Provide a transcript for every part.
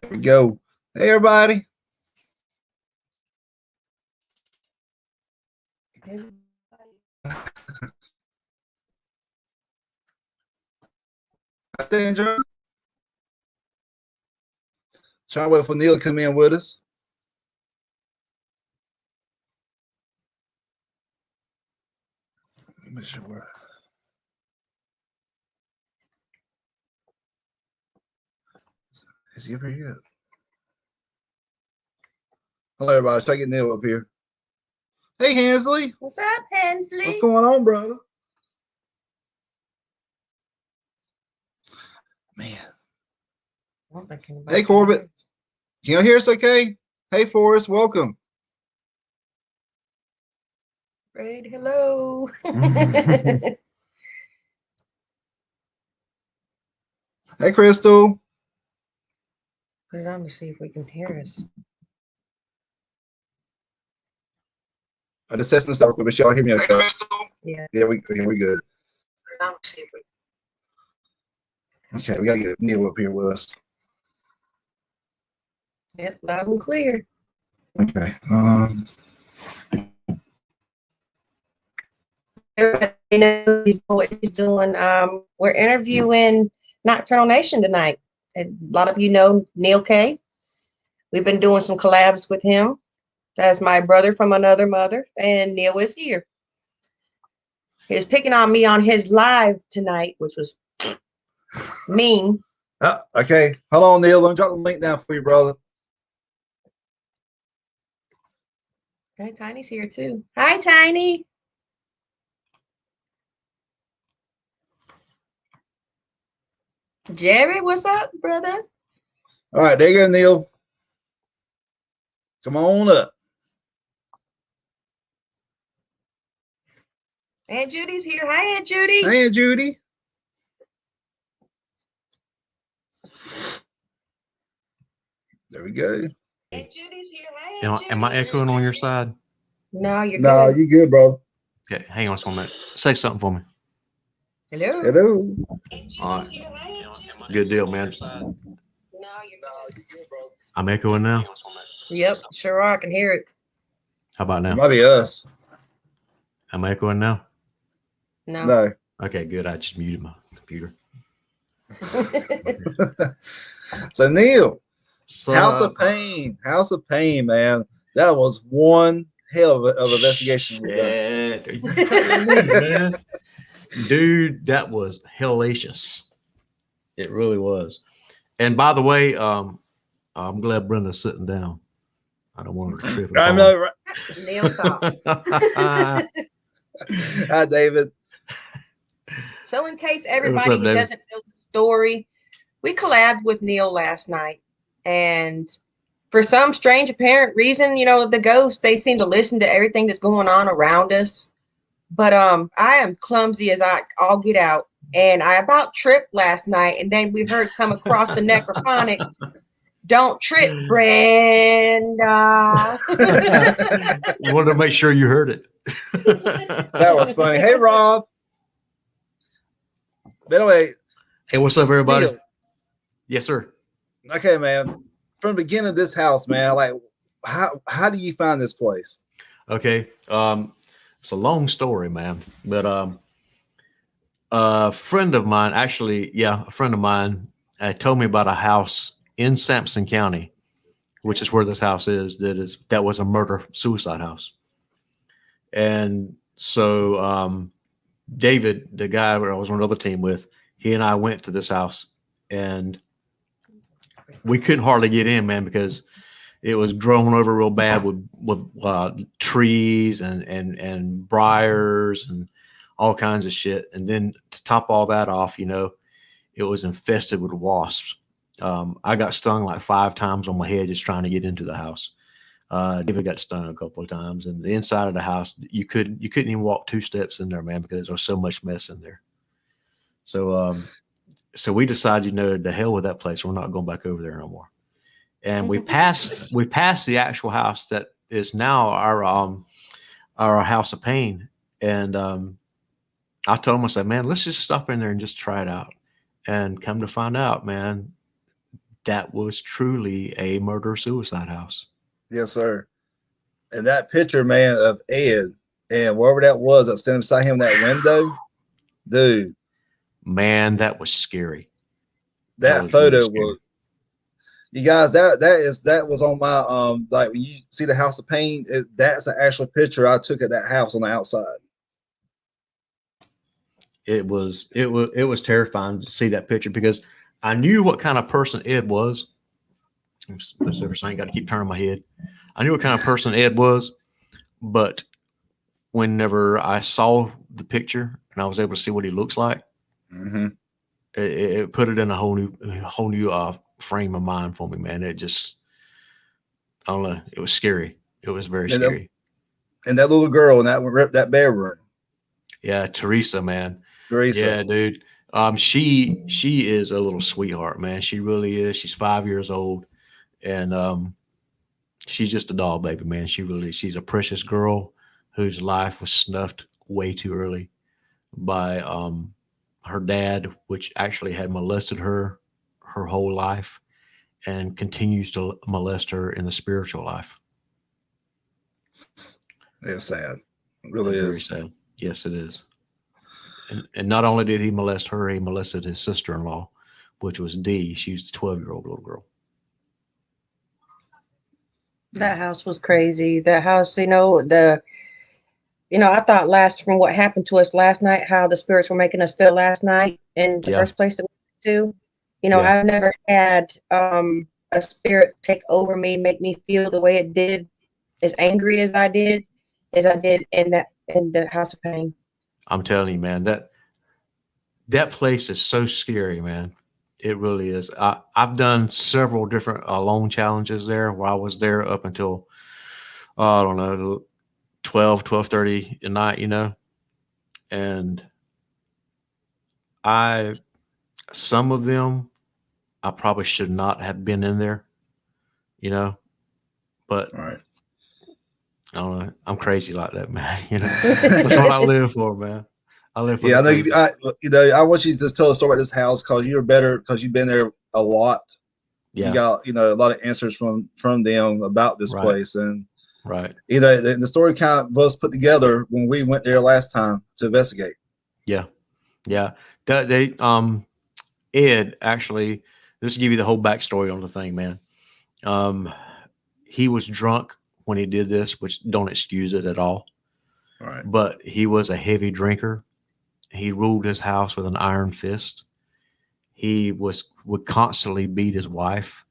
There we go. Hey, everybody. Hi, Danger. Trying to wait for Neil to come in with us. Make sure. Is he up here yet? Hello, everybody. Try to get Neil up here. Hey, Hensley. What's up, Hensley? What's going on, brother? Man. Hey, Corbett. Can you hear us okay? Hey, Forrest. Welcome. Fred, hello. Hey, Crystal. Put it on to see if we can hear us. I just testing this out real quick, but y'all hear me okay? Crystal? Yeah. Yeah, we good. Put it on to see if we Okay, we gotta get Neil up here with us. Yep, loud and clear. Okay. Everybody knows what he's doing. We're interviewing Nocturnal Nation tonight. A lot of you know Neil K. We've been doing some collabs with him. That's my brother from another mother, and Neil is here. He's picking on me on his live tonight, which was mean. Okay, hold on, Neil. Let me drop the link down for you, brother. Okay, Tiny's here too. Hi, Tiny. Jerry, what's up, brother? All right, there you go, Neil. Come on up. Aunt Judy's here. Hi, Aunt Judy. Hey, Aunt Judy. There we go. Aunt Judy's here. Hi, Aunt Judy. Am I echoing on your side? No, you're No, good. you good, bro. Okay, hang on just one minute. Say something for me. Hello. Hello. All right. Good deal, man. No, you're good, bro. I'm echoing now. Yep, sure are. I can hear it. How about It now? might be us. I'm echoing now. No. Okay, good. I just muted my computer. So, Neil, So, House of Pain. House of Pain, man. That was one hell of investigation we done. Are you kidding me, man? Dude, that was hellacious. It really was. And by the way, I'm glad Brenda's sitting down. I don't want her to trip. I know, right? Neil stop. Hi, David. So in case everybody who David? doesn't know the story, we collabed with Neil last night. And for some strange apparent reason, you know, the ghosts, they seem to listen to everything that's going on around us. But I am clumsy as I'll get out. And I about tripped last night. And then we heard come across the necrophonic, "Don't trip, Brenda." Wanted to make sure you heard it. That was funny. Hey, Rob. But anyway. Hey, what's up, everybody? Neil. Yes, sir. Okay, man. From the beginning of this house, man, like, how do you find this place? Okay. It's a long story, man. But a friend of mine, a friend of mine told me about a house in Sampson County, which is where this house is. That was a murder-suicide house. And so David, the guy I was on another team with, he and I went to this house, and we couldn't hardly get in, man, because it was grown over real bad with trees and briars and all kinds of shit. And then to top all that off, you know, it was infested with wasps. I got stung like 5 times on my head just trying to get into the house. David got stung a couple of times, and the inside of the house, you couldn't even walk 2 steps in there, man, because there was so much mess in there. So we decided, you know, the hell with that place. We're not going back over there no more. And we passed the actual house that is now our House of Pain. And I told him, I said, man, let's just stop in there and just try it out. And come to find out, man, that was truly a murder-suicide house. Yes, sir. And that picture, man, of Ed and wherever that was that was standing beside him in that window, dude. Man, that was scary. That was photo really scary. was, you guys, that was on my like when you see the House of Pain, that's an actual picture I took at that house on the outside. It was terrifying to see that picture because I knew what kind of person Ed was. That's everything. Got to keep turning my head. I knew what kind of person Ed was, but whenever I saw the picture and I was able to see what he looks like, it put it in a whole new frame of mind for me, man. It just, I don't know. It was scary. It was very scary. And that little girl in that bedroom. Yeah, Teresa, man. Teresa. Yeah, dude. She is a little sweetheart, man. She really is. She's 5 years old, and she's just a doll baby, man. She's a precious girl whose life was snuffed way too early by her dad, which actually had molested her whole life and continues to molest her in the spiritual life. It's sad. It really is. Very sad. Yes, it is. And not only did he molest her, he molested his sister-in-law, which was Dee. She was the 12-year-old little girl. That house was crazy. That house, I thought from what happened to us last night, how the spirits were making us feel last night in the first place that we went to. I've never had a spirit take over me, make me feel the way it did, as angry as I did in the House of Pain. I'm telling you, man, that place is so scary, man. It really is. I've done several different alone challenges there where I was there up until, I don't know, 12:30 at night, and some of them, I probably should not have been in there, but right. I don't know. I'm crazy like that, man. That's what I live for, man. I live for. Yeah, I know. I want you to just tell the story about this house because you're better because you've been there a lot. Yeah. You got a lot of answers from them about this place, and right. The story kind of was put together when we went there last time to investigate. Yeah. They Ed actually, just to give you the whole backstory on the thing, man. He was drunk when he did this, which don't excuse it at all. Right. But he was a heavy drinker. He ruled his house with an iron fist. He would constantly beat his wife,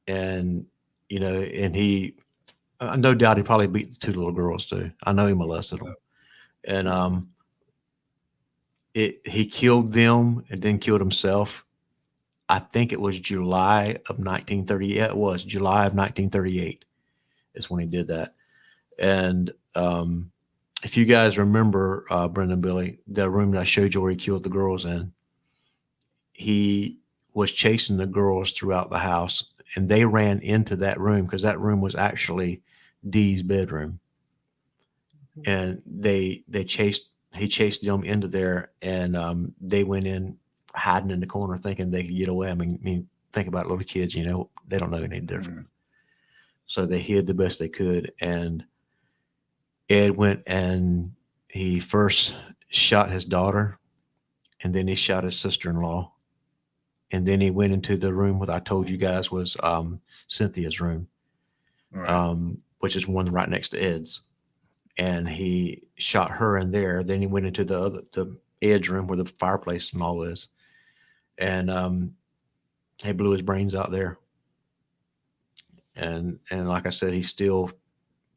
and he, no doubt, he probably beat the two little girls too. I know he molested them, and he killed them and then killed himself. I think it was July of 1938. Yeah, it was July of 1938 is when he did that. And if you guys remember, Brendan, Billy, the room that I showed you where he killed the girls in, he was chasing the girls throughout the house, and they ran into that room because that room was actually Dee's bedroom. And he chased them into there, and they went in hiding in the corner thinking they could get away. I mean, think about little kids, they don't know any different. So they hid the best they could. And Ed went and he first shot his daughter, and then he shot his sister-in-law. And then he went into the room what I told you guys was Cynthia's room, which is one right next to Ed's. And he shot her in there. Then he went into the Ed's room where the fireplace and all is. And he blew his brains out there. And like I said, he still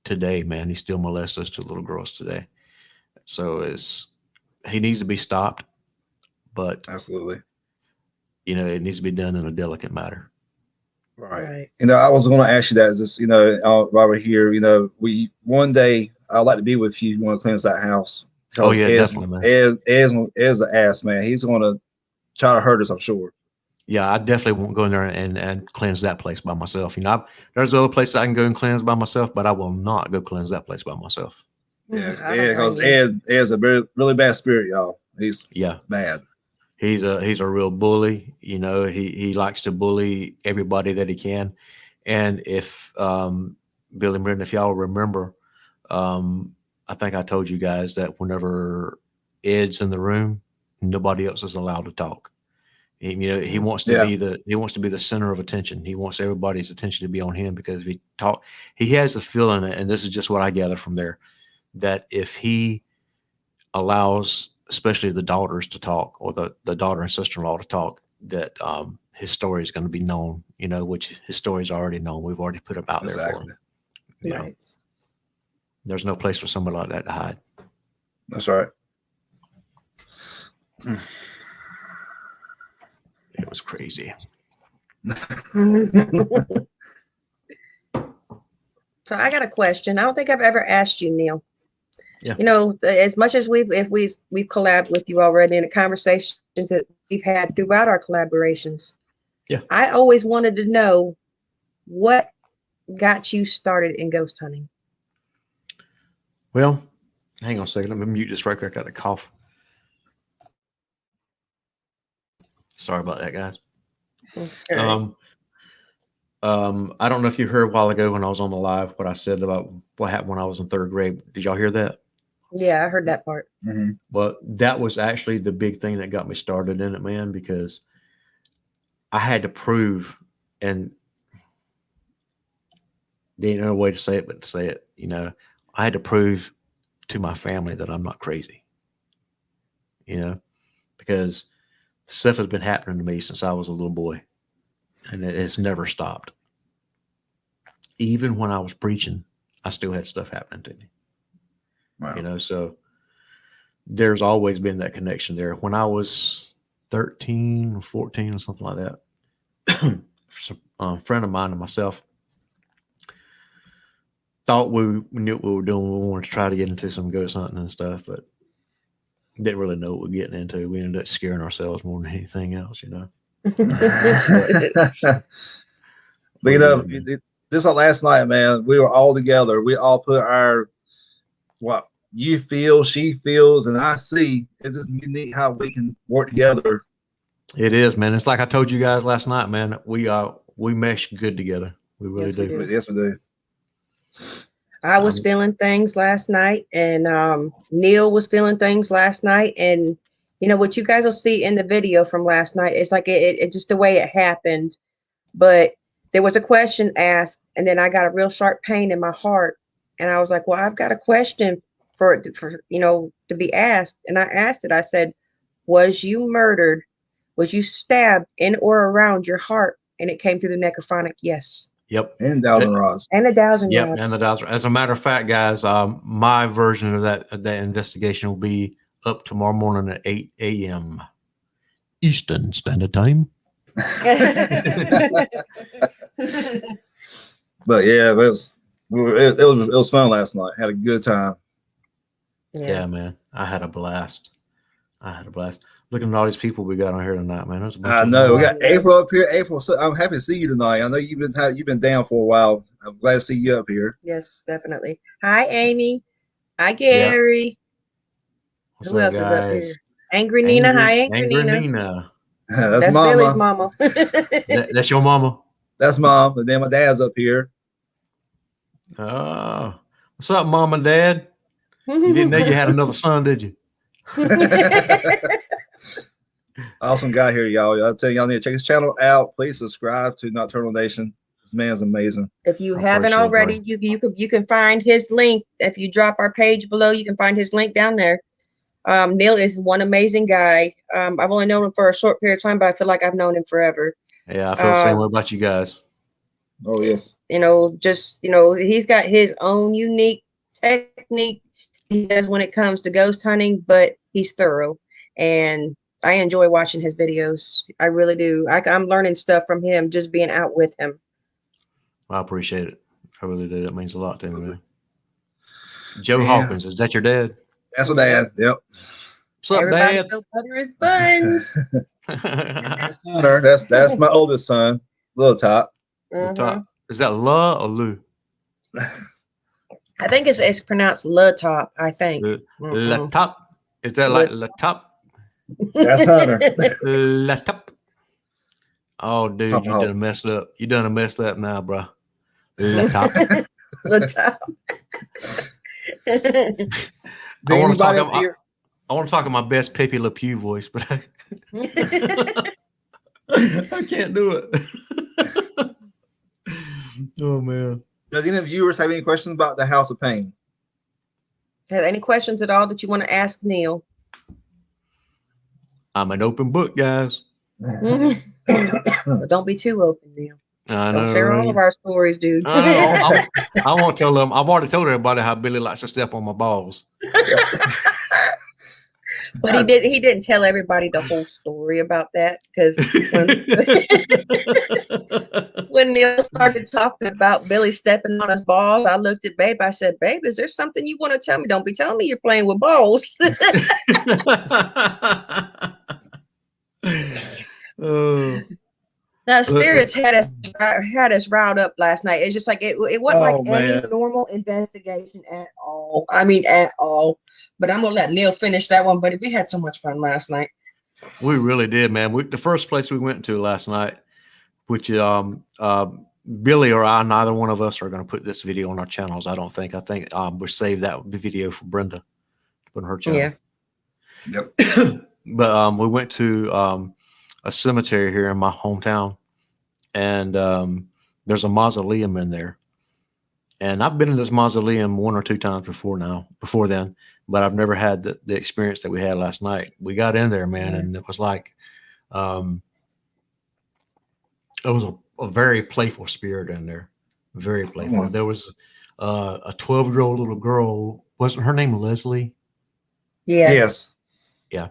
today, man, he still molests those two little girls today. So he needs to be stopped, but absolutely, it needs to be done in a delicate manner. Right. I was going to ask you that just, while we're here, one day I'd like to be with you. You want to cleanse that house. Oh yeah, definitely, man. Ed's the ass, man. He's going to try to hurt us, I'm sure. Yeah, I definitely won't go in there and cleanse that place by myself. There's other places I can go and cleanse by myself, but I will not go cleanse that place by myself. Yeah, because Ed's a really bad spirit, y'all. He's bad. He's a real bully. You know, he likes to bully everybody that he can. And if Billy and Brendan, if y'all remember, I think I told you guys that whenever Ed's in the room, nobody else is allowed to talk. He wants to be the center of attention. He wants everybody's attention to be on him, because if he talk, he has the feeling, and this is just what I gather from there, that if he allows, especially the daughters to talk, or the daughter and sister-in-law to talk, that his story is going to be known, which his story is already known. We've already put him out there for him. Right. There's no place for somebody like that to hide. That's right. It was crazy. So I got a question. I don't think I've ever asked you, Neil. Yeah. As much as we've collabed with you already in the conversations that we've had throughout our collaborations. Yeah. I always wanted to know what got you started in ghost hunting. Well, hang on a second. Let me mute this right quick. I got a cough. Sorry about that, guys. Okay. I don't know if you heard a while ago when I was on the live what I said about what happened when I was in third grade. Did y'all hear that? Yeah, I heard that part. Mm-hmm. Well, that was actually the big thing that got me started in it, man, because I had to prove, and there ain't no way to say it but to say it, I had to prove to my family that I'm not crazy, because stuff has been happening to me since I was a little boy, and it's never stopped. Even when I was preaching, I still had stuff happening to me. Wow. So there's always been that connection there. When I was 13 or 14 or something like that, a friend of mine and myself thought we knew what we were doing. We wanted to try to get into some ghost hunting and stuff, but didn't really know what we were getting into. We ended up scaring ourselves more than anything else, But this last night, man, we were all together. We all put our what you feel, she feels, and I see. It's just unique how we can work together. It is, man. It's like I told you guys last night, man. We mesh good together. We really do. Yes, we do. I was feeling things last night, and Neil was feeling things last night, and what you guys will see in the video from last night. It's like it just the way it happened, but there was a question asked, and then I got a real sharp pain in my heart, and I was like, well, I've got a question for to be asked, and I asked it. I said, was you murdered? Was you stabbed in or around your heart? And it came through the necrophonic. Yes. Yep. And dowsing rods. And the dowsing rods. Yep. And the dowsing. As a matter of fact, guys, my version of that investigation will be up tomorrow morning at 8 a.m. Eastern Standard Time. But yeah, it was fun last night. Had a good time. Yeah, man. I had a blast. Looking at all these people we got on here tonight, man. I know. We got April up here. April, so I'm happy to see you tonight. I know you've been down for a while. I'm glad to see you up here. Yes, definitely. Hi, Amy. Hi, Gary. Yeah. Who else is up here? Angry Nina. Hi, Angry Nina. That's Billy's mama. That's your mama. That's mom, and then my dad's up here. Oh, what's up, mom and dad? You didn't know you had another son, did you? Awesome guy here, y'all. I'll tell y'all need to check his channel out. Please subscribe to Nocturnal Nation. This man's amazing. If you haven't already, you can find his link. If you drop our page below, you can find his link down there. Neil is one amazing guy. I've only known him for a short period of time, but I feel like I've known him forever. Yeah, I feel the same way about you guys. Oh yes. He's got his own unique technique he does when it comes to ghost hunting, but he's thorough, and I enjoy watching his videos. I really do. I'm learning stuff from him just being out with him. I appreciate it. I really do. That means a lot to me, man. Joe Hawkins, is that your dad? That's my dad. Yep. What's up, Dad? Butter his buns. That's my oldest son, Little Top. Top. Is that La or Lou? I think it's pronounced La Top. I think. La Top. Is that like La Top? That's Hunter. Laptop. Oh, dude, Pop you out. done messed up. You done messed up now, bro. Laptop. Laptop. Did I want to talk. anybody up here? I want to talk in my best Pepe Le Pew voice, but I can't do it. Oh man. Does any of the viewers have any questions about the House of Pain? Have any questions at all that you want to ask Neil? I'm an open book, guys. But don't be too open, Neil. I Don't know. share all Right? of our stories, dude. I won't tell them. I've already told everybody how Billy likes to step on my balls. But he didn't tell everybody the whole story about that, because when Neil started talking about Billy stepping on his balls, I looked at Babe. I said, "Babe, is there something you want to tell me? Don't be telling me you're playing with balls." Now, spirits had us riled up last night. It's just like it wasn't like any normal investigation at all. I mean, at all. But I'm gonna let Neil finish that one. But we had so much fun last night. We really did, man. The first place we went to last night, which Billy or I, neither one of us are going to put this video on our channels. I don't think. I think we'll save that video for Brenda to put on her channel. Yeah. Yep. But we went to a cemetery here in my hometown, and there's a mausoleum in there. And I've been in this mausoleum 1 or 2 times before then, but I've never had the experience that we had last night. We got in there, man, and it was like, it was a very playful spirit in there, very playful. There was a 12-year-old little girl. Wasn't her name Leslie? Yeah. Yes. Yeah.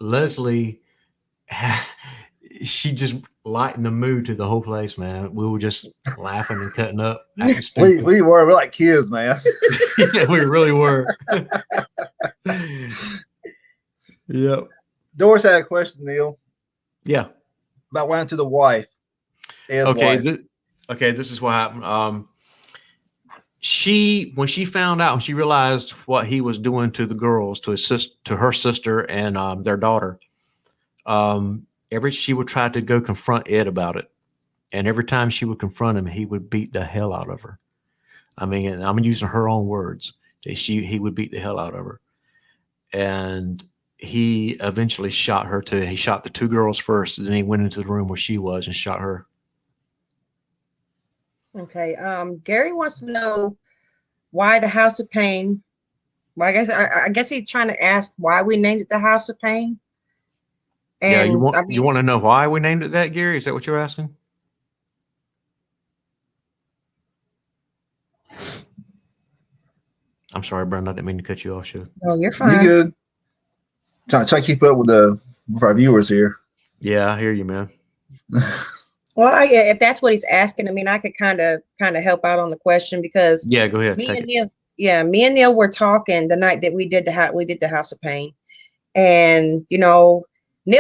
Leslie, she just lightened the mood to the whole place, man. We were just laughing and cutting up. We're like kids, man. Yeah, we really were. Yep. Doris had a question, Neil. Yeah. About went to the wife. This is what happened. When she found out, when she realized what he was doing to the girls, to her sister and their daughter, she would try to go confront Ed about it, and every time she would confront him, he would beat the hell out of her. I mean, I'm using her own words. He would beat the hell out of her, and he eventually shot her too. He shot the 2 girls first, and then he went into the room where she was and shot her. Okay. Gary wants to know why the House of Pain. Well, I guess he's trying to ask why we named it the House of Pain. And yeah, you want to know why we named it that, Gary? Is that what you're asking? I'm sorry, Brenda. I didn't mean to cut you off. Oh, you're fine. You good? Try to keep up with our viewers here. Yeah, I hear you, man. Well, if that's what he's asking, I mean, I could kind of help out on the question, because yeah, go ahead. me and Neil were talking the night that we did the House of Pain, and Neil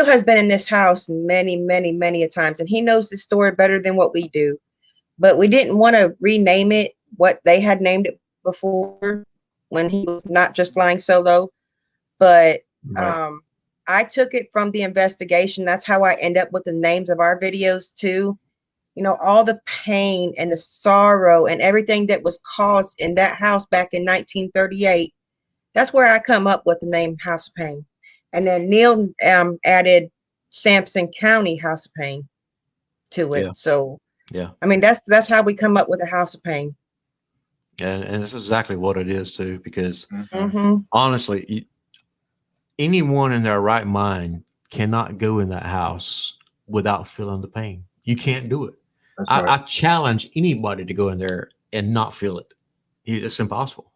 has been in this house many, many, many a times, and he knows the story better than what we do. But we didn't want to rename it what they had named it before, when he was not just flying solo. But right. I took it from the investigation. That's how I end up with the names of our videos too. All the pain and the sorrow and everything that was caused in that house back in 1938. That's where I come up with the name House of Pain. And then Neil added Sampson County House of Pain to it. Yeah. So yeah, I mean, that's how we come up with the House of Pain. And this is exactly what it is too, because honestly, anyone in their right mind cannot go in that house without feeling the pain. You can't do it. Right. I challenge anybody to go in there and not feel it. It's impossible.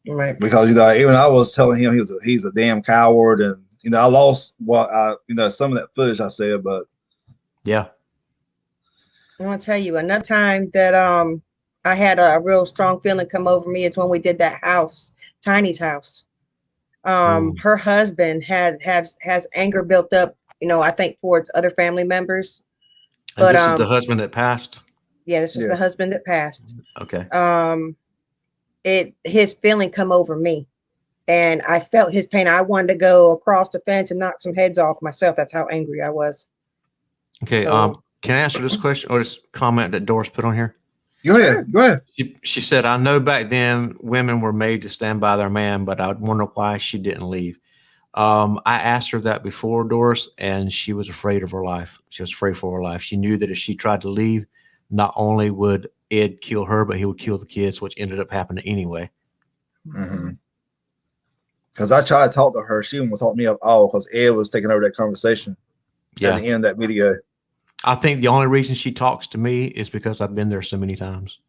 Right. Because even I was telling him he's a damn coward, and I lost some of that footage I said, but yeah. I want to tell you another time that I had a real strong feeling come over me is when we did that house, Tiny's house. Her husband has anger built up, I think towards other family members. And this is the husband that passed? Yeah, this is the husband that passed. Okay. His feeling come over me. And I felt his pain. I wanted to go across the fence and knock some heads off myself. That's how angry I was. Okay. So, Can I answer this question or this comment that Doris put on here? Go ahead. Go ahead. She said, I know back then women were made to stand by their man, but I wonder why she didn't leave. I asked her that before, Doris, and she was afraid of her life. She was afraid for her life. She knew that if she tried to leave, not only would Ed kill her, but he would kill the kids, which ended up happening anyway. Because I tried to talk to her. She wouldn't talk to me at all because Ed was taking over that conversation at the end of that video. I think the only reason she talks to me is because I've been there so many times.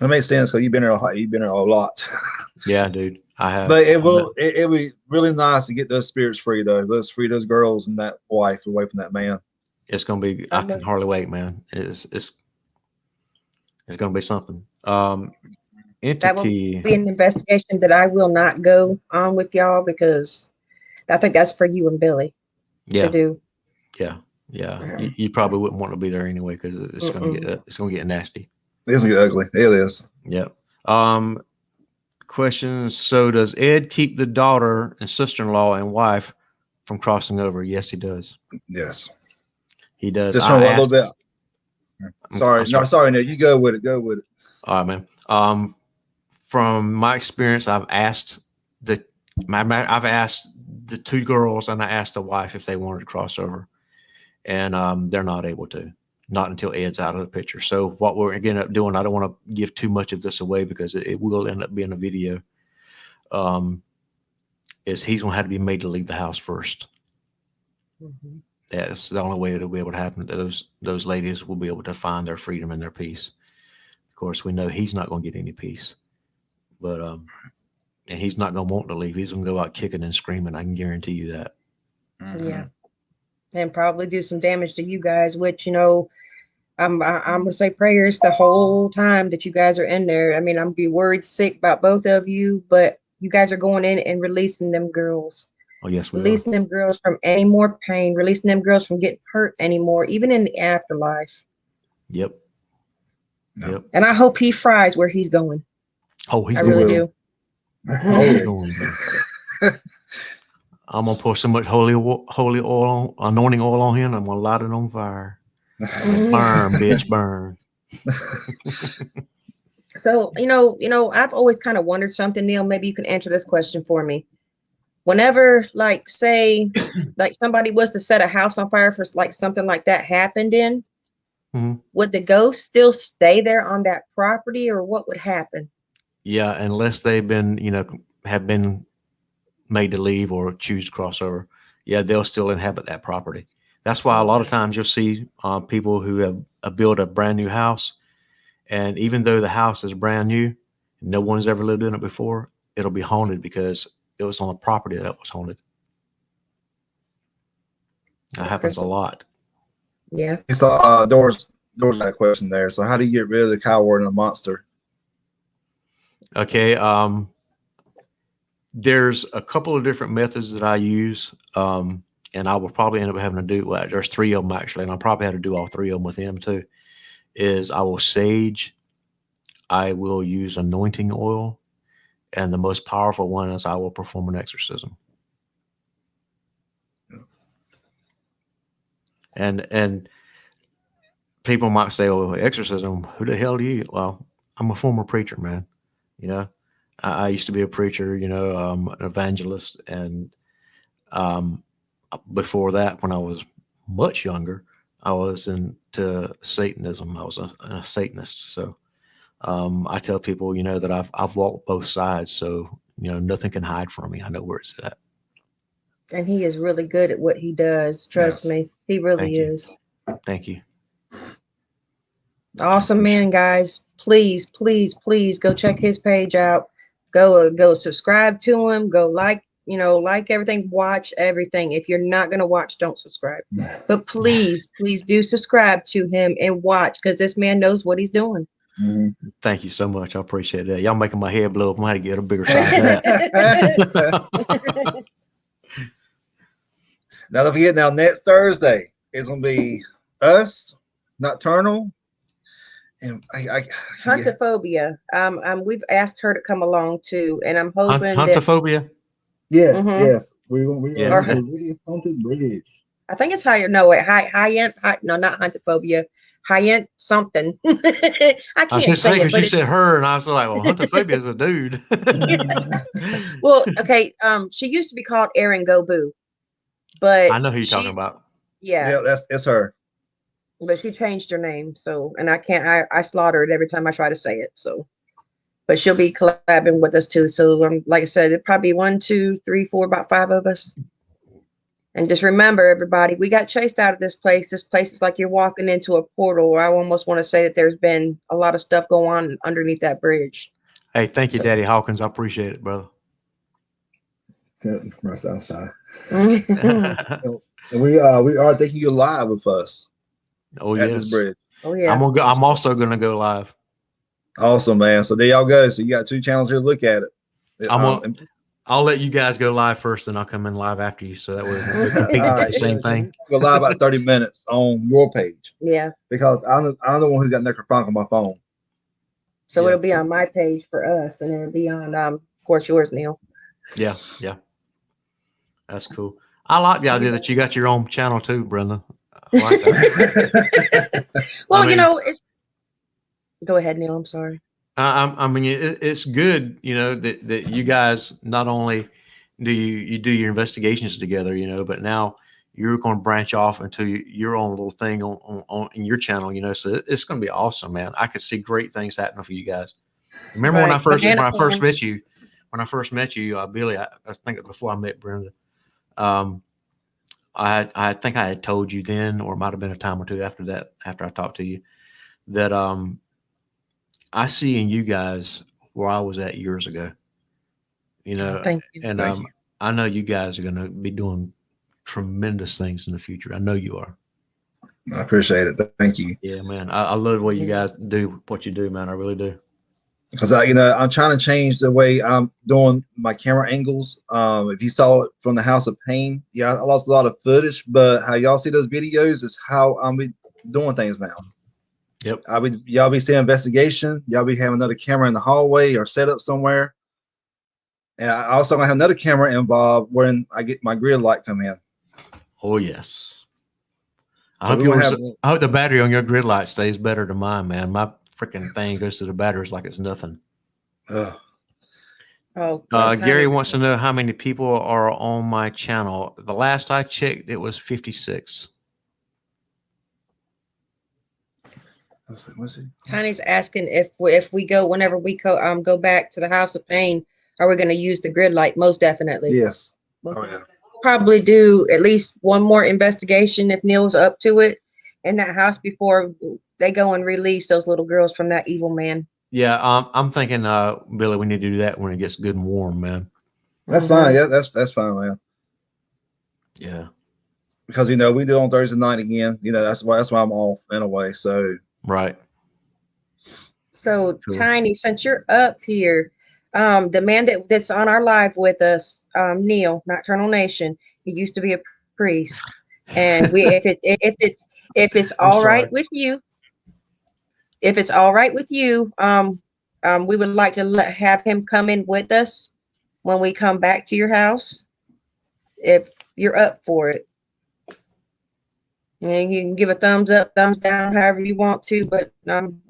That makes sense because you've been there a lot. Yeah, dude, I have. But it'll be really nice to get those spirits free though. Let's free those girls and that wife away from that man. It's gonna be. I can hardly wait, man. It's gonna be something. Entity. that will be an investigation that I will not go on with y'all because I think that's for you and Billy to do. Yeah. You probably wouldn't want to be there anyway because it's gonna get nasty. It's gonna get ugly. It is. Yeah. Question. So does Ed keep the daughter and sister-in-law and wife from crossing over? Yes, he does. Yes, he does. Just from a little bit. Sorry. No, sorry. No, you go with it. Go with it. All right, man. From my experience, I've asked the two girls and I asked the wife if they wanted to cross over, and they're not able to. Not until Ed's out of the picture. So what we're going to end up doing, I don't want to give too much of this away because it will end up being a video. Is he's going to have to be made to leave the house first. That's the only way it'll be able to happen. Those ladies will be able to find their freedom and their peace. Of course, we know he's not going to get any peace, but and he's not going to want to leave. He's going to go out kicking and screaming. I can guarantee you that. Yeah. And probably do some damage to you guys, which, I'm gonna say prayers the whole time that you guys are in there. I mean, I'm be worried sick about both of you, but you guys are going in and releasing them girls. Oh yes, we releasing them girls from any more pain, releasing them girls from getting hurt anymore, even in the afterlife. Yep. And I hope he fries where he's going. Oh, I really do. I'm gonna pour so much holy oil, anointing oil on him. I'm gonna light it on fire. Burn, bitch, burn. So, I've always kind of wondered something, Neil. Maybe you can answer this question for me. Whenever, say, somebody was to set a house on fire for something like that happened in, would the ghost still stay there on that property, or what would happen? Yeah, unless they've been, have been made to leave or choose to cross over. Yeah, they'll still inhabit that property. That's why a lot of times you'll see people who have built a brand new house, and even though the house is brand new, no one's ever lived in it before, it'll be haunted because it was on a property that was haunted. That happens a lot. Yeah. So Doris got a question there. So how do you get rid of the coward and the monster? Okay. There's a couple of different methods that I use. And I will probably end up having to do, there's 3 of them actually, and I'll probably have to do all 3 of them with him too, is I will sage, I will use anointing oil, and the most powerful one is I will perform an exorcism. And people might say, oh, exorcism, who the hell are you? Well, I'm a former preacher, man. I used to be a preacher, an evangelist, and before that, when I was much younger, I was into Satanism. I was a Satanist. So I tell people, that I've walked both sides. So, nothing can hide from me. I know where it's at. And he is really good at what he does. Trust me. He really is. Thank you. Awesome man, guys. Please, please, please go check his page out. Go subscribe to him. Go like everything, watch everything. If you're not going to watch, don't subscribe. But please do subscribe to him and watch, because this man knows what he's doing. Thank you so much. I appreciate that. Y'all making my head blow up. I'm going to get a bigger shot of that. Now, don't forget, next Thursday is going to be us, Nocturnal, And Huntophobia. We've asked her to come along too, and I'm hoping that. Huntophobia. Yes, Mhm. yes. We Yeah. are the really haunted bridge. I think it's higher. No, wait, no, not huntophobia. High-end something. I I can't was say saying it, because but you said her, and I was like, well, Huntophobia is a dude. well, okay. She used to be called Erin Go Boo, but I know who you're talking about. Yeah, Yeah, it's her. but she changed her name. So, and I can't. I slaughter it every time I try to say it. So, but she'll be collabing with us too. So, like I said, it'd probably be 1, 2, 3, 4, about 5 of us. And just remember, everybody, we got chased out of this place. This place is like you're walking into a portal. I almost want to say that there's been a lot of stuff going on underneath that bridge. Hey, thank you, So- Daddy Hawkins. I appreciate it, brother. Rest outside. And we are taking you live with us Oh at this yes. bridge. Oh yeah. I'm also gonna go live. Awesome, man. So there y'all go. So you got 2 channels here to look at it. I'll let you guys go live first, and I'll come in live after you. So that way we can All the right. same thing. Go live about 30 minutes on your page Yeah. because I'm the one who's got Necrophonic on my phone. So Yeah. it'll be on my page for us, and it'll be on, of course, yours, Neil. Yeah, yeah. That's cool. I like the idea that you got your own channel too, Brenda. I like that. Well, I mean- it's. Go ahead, Neil. I'm sorry. I mean, it's good, that you guys not only do you do your investigations together, but now you're going to branch off into your own little thing on in your channel, So it's going to be awesome, man. I could see great things happening for you guys. Remember when I first met you? When I first met you, Billy, I was thinking before I met Brenda. I think I had told you then, or it might have been a time or two after that, after I talked to you, that I see in you guys where I was at years ago, Thank you. and Thank you. I know you guys are going to be doing tremendous things in the future. I know you are. I appreciate it. Thank you. Yeah, man. I love the way you guys do what you do, man. I really do. Because I'm trying to change the way I'm doing my camera angles. If you saw it from the House of Pain, yeah, I lost a lot of footage, but how y'all see those videos is how I'm be doing things now. Yep. Y'all be seeing investigation. Y'all be having another camera in the hallway or set up somewhere. And I also gonna have another camera involved when I get my grid light come in. Oh yes. So I hope the battery on your grid light stays better than mine, man. My freaking thing goes to the batteries like it's nothing. Oh, Gary wants to know how many people are on my channel. The last I checked, it was 56. Tiny's asking if we go whenever we go back to the House of Pain, are we going to use the grid light? Most definitely. Yes. Most Oh yeah. Probably do at least one more investigation if Neil's up to it in that house before they go and release those little girls from that evil man. Yeah, I'm thinking, Billy, we need to do that when it gets good and warm, man. That's fine. Yeah, that's fine, man. Yeah. Because we do on Thursday night again. That's why I'm off in a way. So Right. So Cool. Tiny, since you're up here, the man that's on our live with us, Neil, Nocturnal Nation, he used to be a priest. And if it's all right with you, we would like to have him come in with us when we come back to your house, if you're up for it. And you can give a thumbs up, thumbs down, however you want to, but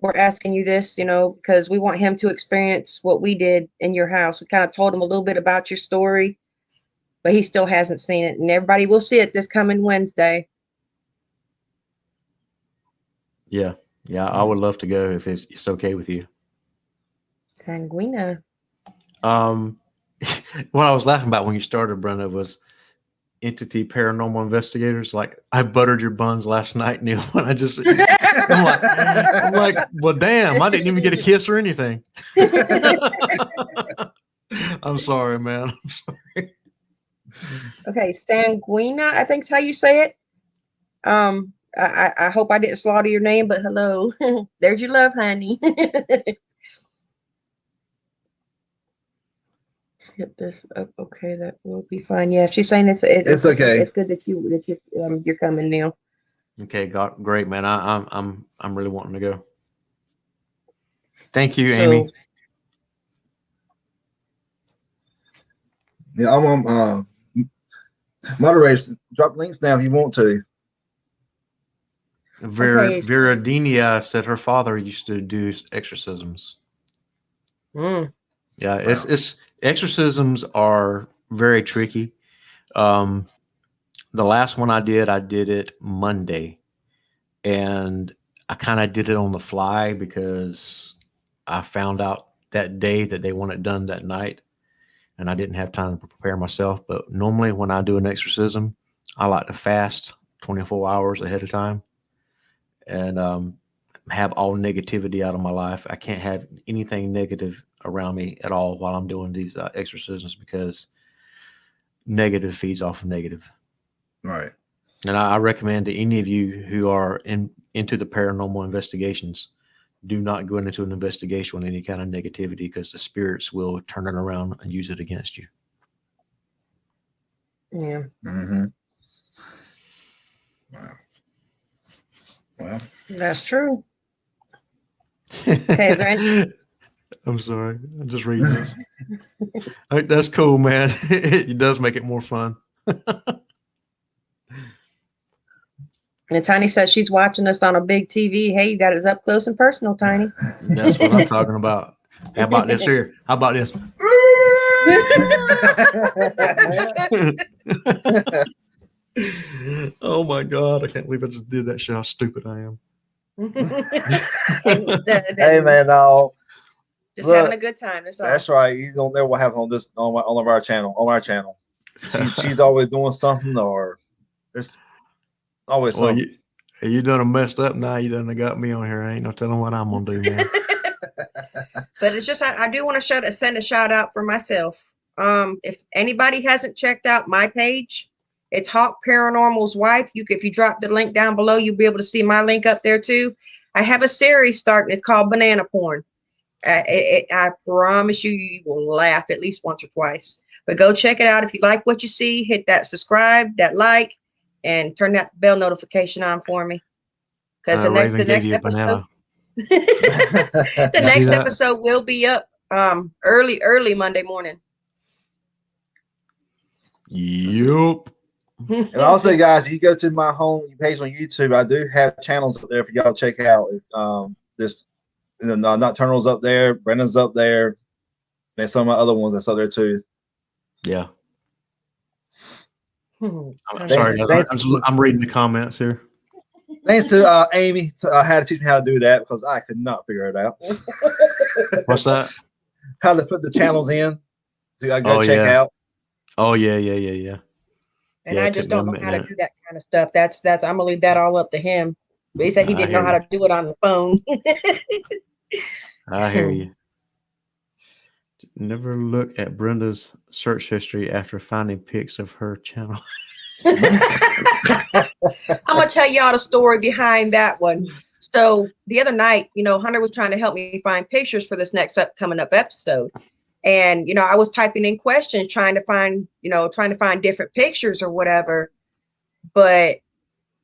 we're asking you this, because we want him to experience what we did in your house. We kind of told him a little bit about your story, but he still hasn't seen it. And everybody will see it this coming Wednesday. Yeah. Yeah, I would love to go if it's okay with you. Sanguina. What I was laughing about when you started, Brenda, was Entity Paranormal Investigators. Like, I buttered your buns last night, Neil. And I'm like, well, damn, I didn't even get a kiss or anything. I'm sorry, man. I'm sorry. Okay, Sanguina, I think's how you say it. I hope I didn't slaughter your name, but hello. There's your love, honey. Hit this up. Okay, that will be fine. Yeah, she's saying it's okay. It's good that you're coming, Neil. Okay, great, man. I'm really wanting to go. Thank you, So, Amy. Yeah, I'm on moderators. Drop links down if you want to. Okay. Viradenia said her father used to do exorcisms. Mm. Yeah, Wow. it's exorcisms are very tricky. The last one I did it Monday, and I kind of did it on the fly because I found out that day that they want it done that night, and I didn't have time to prepare myself. But normally, when I do an exorcism, I like to fast 24 hours ahead of time and have all negativity out of my life. I can't have anything negative around me at all while I'm doing these exorcisms because negative feeds off of negative. Right. And I recommend to any of you who are into the paranormal investigations, do not go into an investigation with any kind of negativity because the spirits will turn it around and use it against you. Yeah. Mm-hmm. Wow. Well, That's true. Okay, is there any? I'm sorry. I'm just reading this. That's cool, man. It does make it more fun. And Tiny says she's watching us on a big TV. Hey, you got it up close and personal, Tiny. That's what I'm talking about. How about this here? How about this? Oh my God. I can't believe I just did that shit. How stupid I am. hey man, no. Just having a good time. That's right. You don't know what happened on our channel. She's always doing something, or there's always something. You done messed up now. You done got me on here. I ain't no telling what I'm gonna do, man. But it's just I do want to send a shout out for myself. If anybody hasn't checked out my page, it's Hawk Paranormal's wife. If you drop the link down below, you'll be able to see my link up there too. I have a series starting. It's called Banana Porn. I promise you will laugh at least once or twice. But go check it out. If you like what you see, hit that subscribe, that like, and turn that bell notification on for me. Because the next episode, the next episode will be up early Monday morning. Yep. And also, guys, if you go to my home page on YouTube, I do have channels up there for y'all to check out. This, Nocturnal's up there, Brendan's up there, and some of my other ones that's up there too. Yeah. I'm sorry, I'm reading the comments here. Thanks to Amy, had to teach me how to do that because I could not figure it out. What's that? How to put the channels in to go check out. Oh yeah. And I just don't know how to do that kind of stuff. That's I'm gonna leave that all up to him. But he said he didn't know how to do it on the phone. I hear you. Never look at Brenda's search history after finding pics of her channel. I'm gonna tell y'all the story behind that one. So the other night, Hunter was trying to help me find pictures for this next coming up episode. And, I was typing in questions, trying to find different pictures or whatever. But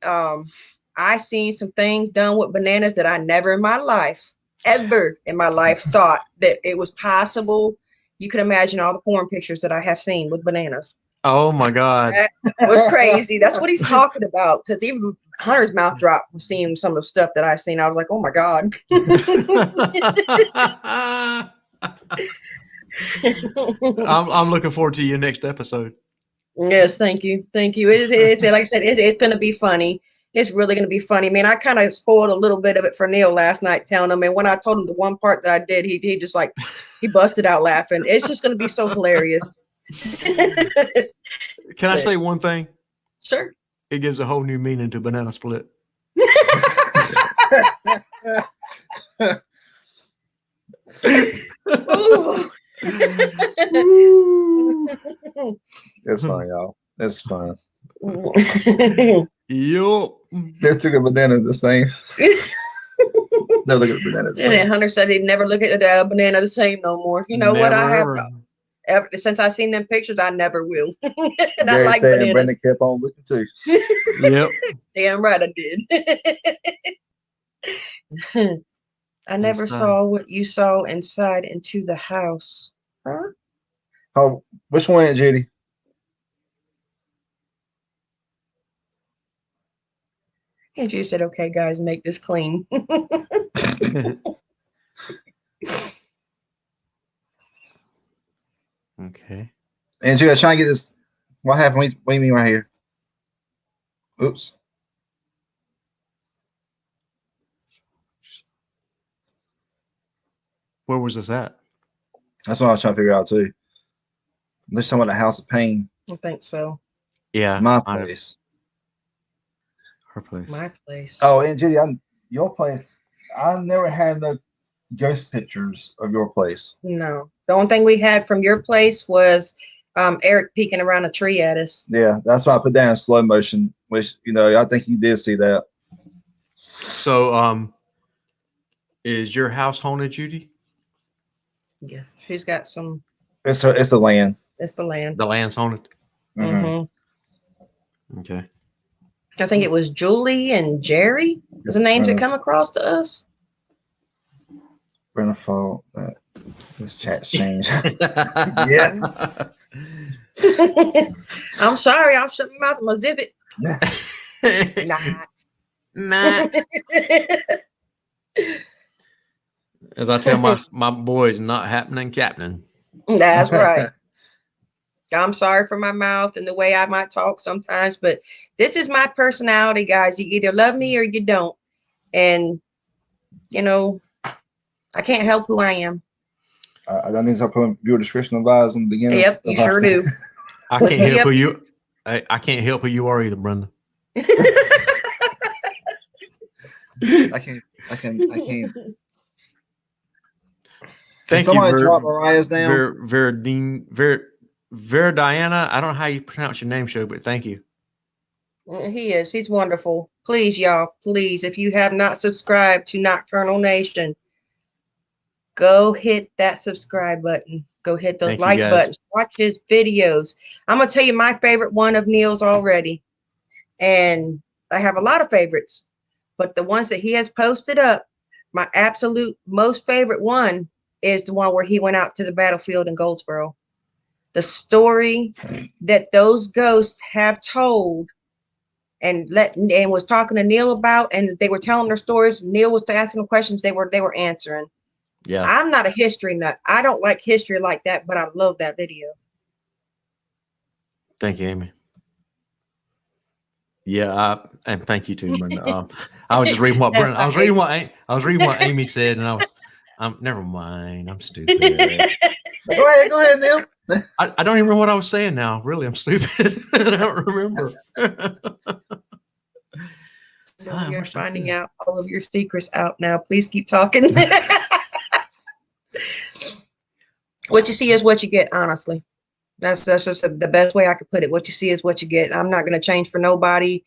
I seen some things done with bananas that I never ever in my life thought that it was possible. You can imagine all the porn pictures that I have seen with bananas. Oh my God. That was crazy. That's what he's talking about. Because even Hunter's mouth dropped from seeing some of the stuff that I seen. I was like, oh my God. I'm looking forward to your next episode. Yes, thank you. It's like I said, it's going to be funny. It's really going to be funny. I mean, I kind of spoiled a little bit of it for Neil last night, telling him. And when I told him the one part that I did, he just he busted out laughing. It's just going to be so hilarious. Can I say one thing? Sure. It gives a whole new meaning to banana split. That's fine, y'all. That's fine. Yup. They took a banana the same. Never look at the banana the same. And Hunter said he'd never look at the banana the same no more. You know what? I have ever since I seen them pictures, I never will. And I like bananas. Brenda kept on looking too. Yep. Damn right I did. I never Inside. saw what you saw inside into the house. Huh? Oh, which one, Judy? And you said, okay, guys, make this clean. Okay. And Judy, trying to get this. What happened? What do you mean right here? Oops. Where was this at? That's what I was trying to figure out too. There's talking about the House of Pain. I think so. Yeah. My place. Her place. My place. Oh, and Judy, your place. I've never had the ghost pictures of your place. No. The only thing we had from your place was Eric peeking around a tree at us. Yeah, that's why I put down in slow motion, which I think you did see that. So, is your house haunted, Judy? Yeah. She's got some. It's the land. It's the land. The land's haunted. Mm-hmm. Okay. I think it was Julie and Jerry. Those are names that come across to us. Brenda fault. This chat's changed. Yeah. I'm sorry. I'll shut my mouth. I'm a zip it. Not. As I tell my boys, not happening, Captain. That's right. I'm sorry for my mouth and the way I might talk sometimes, but this is my personality, guys. You either love me or you don't. And, I can't help who I am. I need to put viewer discretion advised in the beginning. Yep, you sure do. I can't help who you. I can't help who you are either, Brenda. I can't. Thank somebody you, drop Mariah's down? Vera Diana. I don't know how you pronounce your name, show, but thank you. He is. He's wonderful. Please, y'all, please, if you have not subscribed to Nocturnal Nation, go hit that subscribe button. Go hit those like buttons. Watch his videos. I'm going to tell you my favorite one of Neil's already. And I have a lot of favorites, but the ones that he has posted up, my absolute most favorite one is the one where he went out to the battlefield in Goldsboro. The story that those ghosts have told and was talking to Neil about, and they were telling their stories. Neil was asking them questions. They were answering. Yeah. I'm not a history nut. I don't like history like that, but I love that video. Thank you, Amy. Yeah, and thank you too, Brenda. I was just reading what Brenda. I was reading what Amy said, and never mind. I'm stupid. Go ahead, Neil. I don't even remember what I was saying now. Really, I'm stupid. I don't remember. You're finding out all of your secrets out now. Please keep talking. What you see is what you get, honestly. That's just the best way I could put it. What you see is what you get. I'm not going to change for nobody.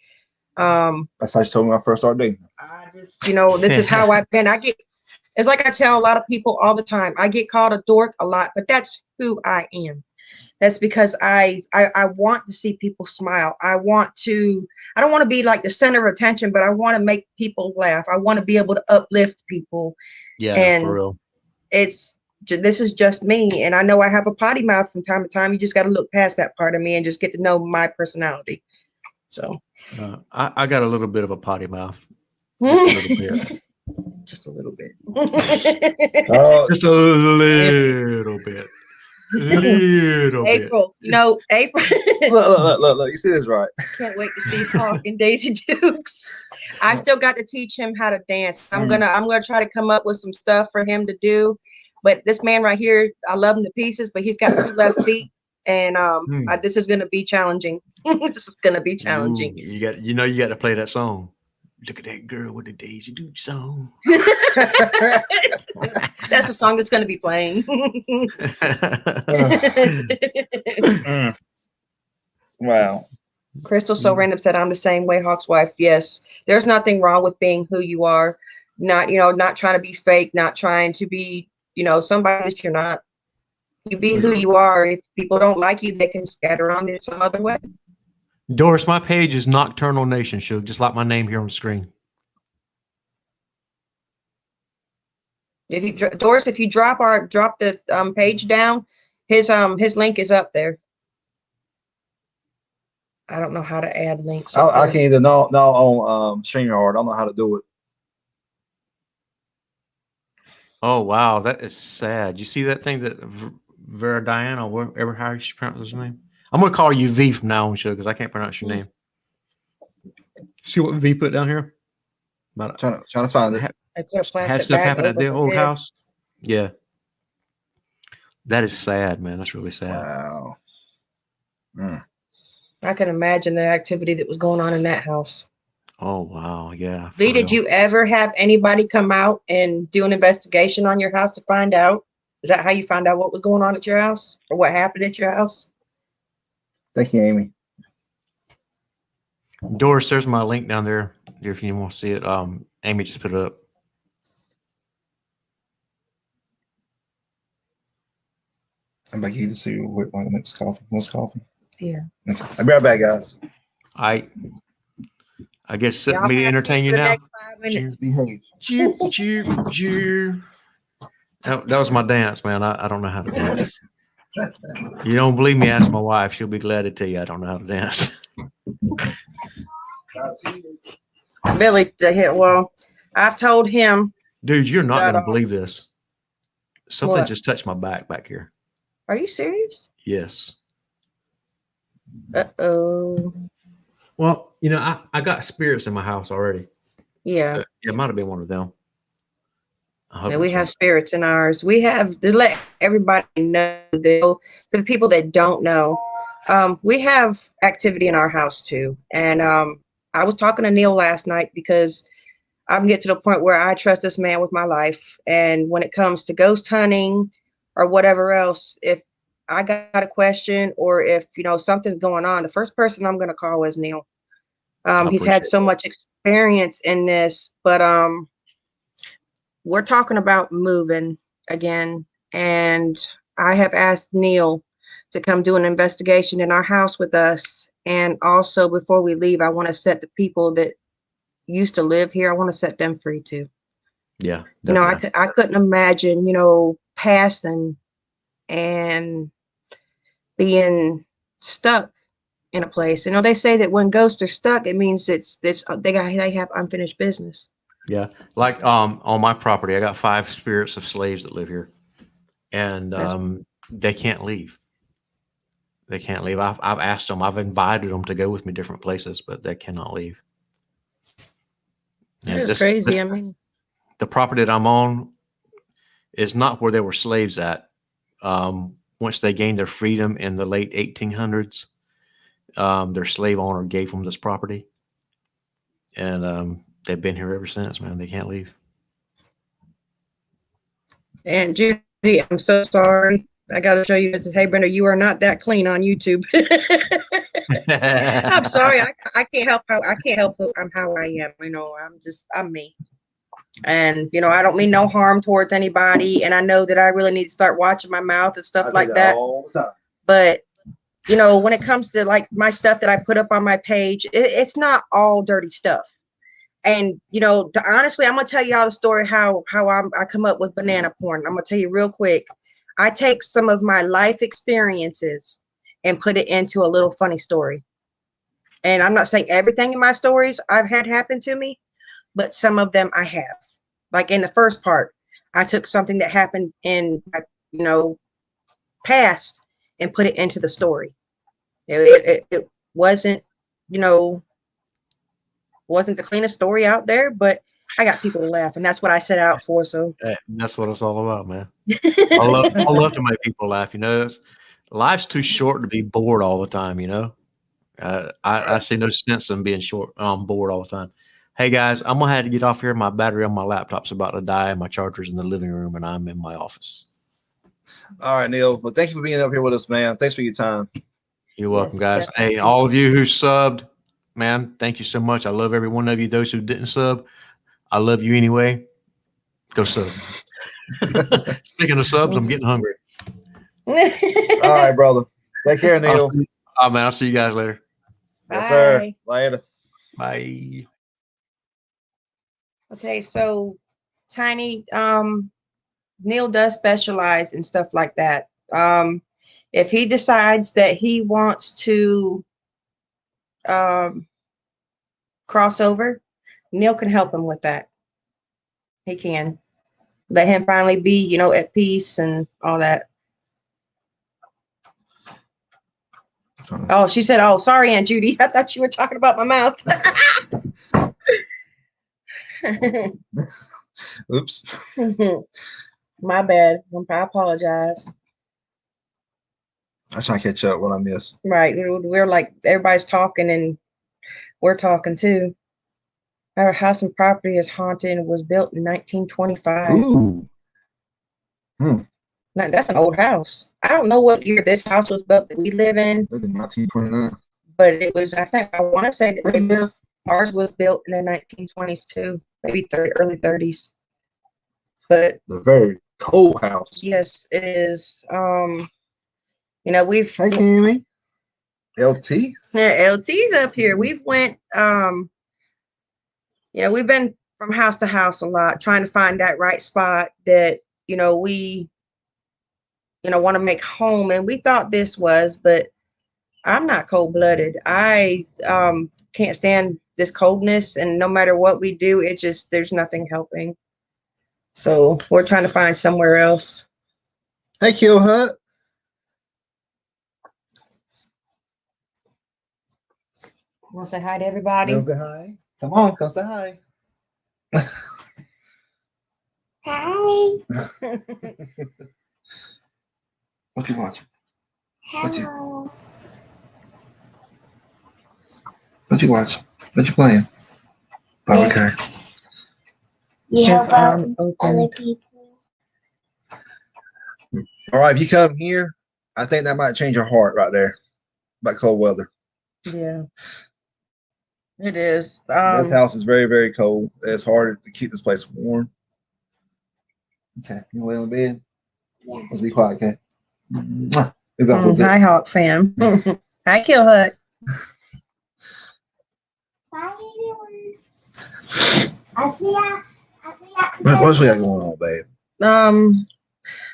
That's how you told me when I first started dating. I just, this is how I've been. It's like I tell a lot of people all the time, I get called a dork a lot, but that's who I am. That's because I want to see people smile. I don't want to be like the center of attention, but I want to make people laugh. I want to be able to uplift people. Yeah, and for real. This is just me. And I know I have a potty mouth from time to time. You just got to look past that part of me and just get to know my personality. So I got a little bit of a potty mouth. Just a little bit. Just a little bit. Just a little bit. April. April. Look. You see this right? Can't wait to see Hawk and Daisy Dukes. I still got to teach him how to dance. I'm gonna try to come up with some stuff for him to do. But this man right here, I love him to pieces, but he's got 2 left feet, and this is gonna be challenging. This is gonna be challenging. Ooh, you got to play that song. Look at that girl with the Daisy Duke song. That's a song that's going to be playing. Wow. Crystal so random said, I'm the same way, Hawk's wife. Yes, there's nothing wrong with being who you are. Not trying to be fake, not trying to be, somebody that you're not. You be who you are. If people don't like you, they can scatter on it some other way. Doris, my page is Nocturnal Nation Show, just like my name here on the screen. If you Doris, if you drop the page down, his link is up there. I don't know how to add links. I can't either. No, on StreamYard. I don't know how to do it. Oh wow, that is sad. You see that thing that Vera Diana, or whatever how you pronounce his name? I'm gonna call you V from now on, show, because I can't pronounce your name. See what V put down here? About Trying to find it. I put a plastic had stuff bag happen at over the the old head. house. Yeah, that is sad, man. That's really sad. Wow. I can imagine the activity that was going on in that house. Oh wow, yeah. V, did you ever have anybody come out and do an investigation on your house to find out? Is that how you found out what was going on at your house or what happened at your house? Thank you, Amy. Doris, there's my link down there if you want to see it. Amy just put it up. I'm back. You to see what makes coffee. What's coffee? Yeah. Okay. I'll be right back, guys. I guess set me to entertain you now. Behave. That was my dance, man. I don't know how to dance. You don't believe me? Ask my wife. She'll be glad to tell you I don't know how to dance. Billy, well, I've told him. Dude, you're not going to believe this. Something What? just touched my back here. Are you serious? Yes. Uh-oh. Well, you know, I got spirits in my house already. Yeah. So it might have been one of them. Yeah, we have spirits in ours. We have to let everybody know that, for the people that don't know, we have activity in our house too. And I was talking to Neil last night because I'm getting to the point where I trust this man with my life. And when it comes to ghost hunting or whatever else, if I got a question or if, something's going on, the first person I'm going to call is Neil. He's had so much experience in this, but we're talking about moving again. And I have asked Neil to come do an investigation in our house with us. And also before we leave, I want to set the people that used to live here, I want to set them free too. Yeah. Definitely. I couldn't imagine, passing and being stuck in a place. They say that when ghosts are stuck, it means they have unfinished business. Yeah. Like on my property, I got 5 spirits of slaves that live here. And they can't leave. They can't leave. I've asked them, I've invited them to go with me different places, but they cannot leave. That's crazy. The property that I'm on is not where they were slaves at. Once they gained their freedom in the late 1800s, their slave owner gave them this property. And they've been here ever since, man. They can't leave. And Judy, I'm so sorry. I got to show you this. Hey, Brenda, you are not that clean on YouTube. I'm sorry. I can't help how I'm how I am. I'm me. And, I don't mean no harm towards anybody. And I know that I really need to start watching my mouth and stuff like that. All the time. But, when it comes to like my stuff that I put up on my page, it's not all dirty stuff. And, honestly, I'm going to tell y'all the story how I come up with banana porn. I'm going to tell you real quick. I take some of my life experiences and put it into a little funny story. And I'm not saying everything in my stories I've had happen to me, but some of them I have. Like in the first part, I took something that happened in my, past and put it into the story. It wasn't, wasn't the cleanest story out there, but I got people to laugh, and that's what I set out for. So that's what it's all about, man. I love to make people laugh. Life's too short to be bored all the time. I see no sense in being bored all the time. Hey guys, I'm gonna have to get off here. My battery on my laptop's about to die, and my charger's in the living room, and I'm in my office. All right, Neil. Well, thank you for being up here with us, man. Thanks for your time. You're welcome, guys. Hey, all of you who subbed, man, thank you so much. I love every one of you. Those who didn't sub, I love you anyway. Go sub. Speaking of subs, I'm getting hungry. All right, brother. Take care, Neil. I'll see you guys later. Yes, sir. Later. Bye. Okay, so Tiny, Neil does specialize in stuff like that. If he decides that he wants to um, cross over, Neil can help him with that. He can let him finally be, you know, at peace and all that. Oh, she said, "Oh, sorry, Aunt Judy. I thought you were talking about my mouth." Oops. My bad. I apologize. I try to catch up what I missed. Right. We're like, everybody's talking and we're talking too. Our house and property is haunted and was built in 1925. Ooh. Now, that's an old house. I don't know what year this house was built that we live in, 1929. but it was, I think, I want to say that Hey, Beth. ours was built in the 1920s too, maybe early 30s. But The very cold house. yes, it is. You know, we've Hey, Cammy. LT. yeah, LT's up here. We've went you know, we've been from house to house a lot, trying to find that right spot that, you know, we, you know, want to make home. And we thought this was, but I'm not cold-blooded. I can't stand this coldness, and no matter what we do, it just, there's nothing helping. So we're trying to find somewhere else. Hey, Kill Hut. Want to say hi to everybody? Say hi. Come on, come say hi. Hi. What you watching? Hello. What you watching? What you playing? Oh, okay. You help out Open. other people. All right, if you come here, I think that might change your heart right there about cold weather. Yeah, it is. This house is very, very cold. It's hard to keep this place warm. Okay, you lay on the bed? Yeah. Let's be quiet, okay? Move up a little bit. Hi, Hawk fam. Hi, Kill Hut. Bye, viewers. I see ya. What else we got going on, babe?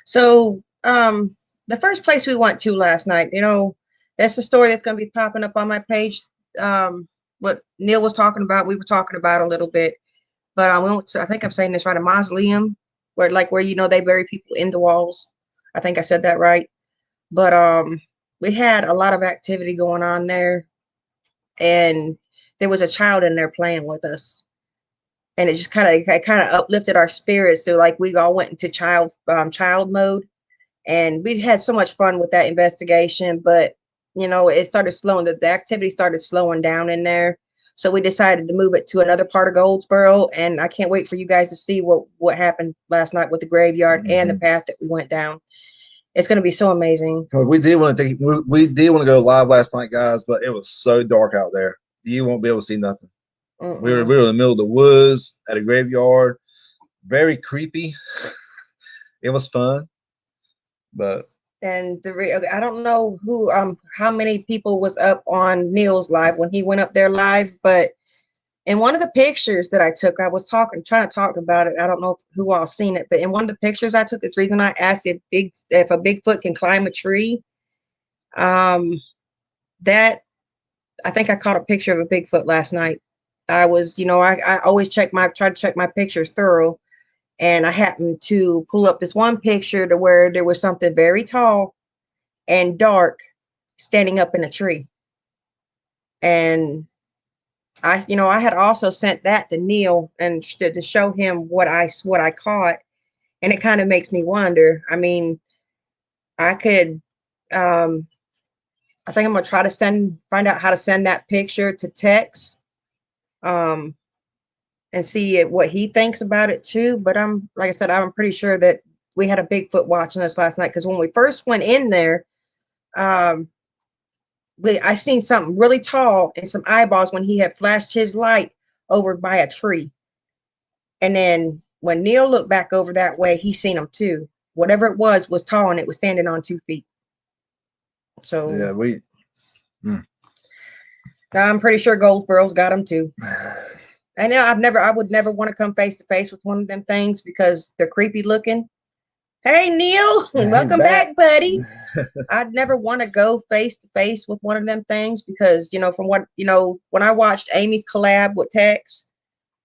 So the first place we went to last night, you know, that's the story that's going to be popping up on my page. What Neil was talking about, we were talking about a little bit, but we went to, I think I'm saying this right, a mausoleum where you know they bury people in the walls. I think I said that right. But we had a lot of activity going on there, and there was a child in there playing with us, and it just kind of uplifted our spirits. So like we all went into child mode, and we had so much fun with that investigation. But you know, it started slowing. The activity started slowing down in there, so we decided to move it to another part of Goldsboro. And I can't wait for you guys to see what happened last night with the graveyard and the path that we went down. It's going to be so amazing. We did want to go live last night, guys, but it was so dark out there. You won't be able to see nothing. We were in the middle of the woods at a graveyard. Very creepy. It was fun, but And I don't know how many people was up on Neil's live when he went up there live, but in one of the pictures that I took, I was trying to talk about it. I don't know who all seen it, but in one of the pictures I took, it's the reason I asked if a Bigfoot can climb a tree. That I think I caught a picture of a Bigfoot last night. I was, you know, I always try to check my pictures thorough, and I happened to pull up this one picture to where there was something very tall and dark standing up in a tree. And I had also sent that to Neil and to show him what I caught, and it kind of makes me wonder. I mean, I could, I think I'm gonna try to find out how to send that picture to Tex, and see what he thinks about it too. But like I said, I'm pretty sure that we had a Bigfoot watching us last night, because when we first went in there, I seen something really tall and some eyeballs when he had flashed his light over by a tree. And then when Neil looked back over that way, he seen them too. Whatever it was tall, and it was standing on 2 feet. So yeah, I'm pretty sure Goldsboro's got them too. I know I would never want to come face to face with one of them things because they're creepy looking. Hey, Neil, Hey, welcome back. back, buddy. I'd never want to go face to face with one of them things because, from what, when I watched Amy's collab with Tex,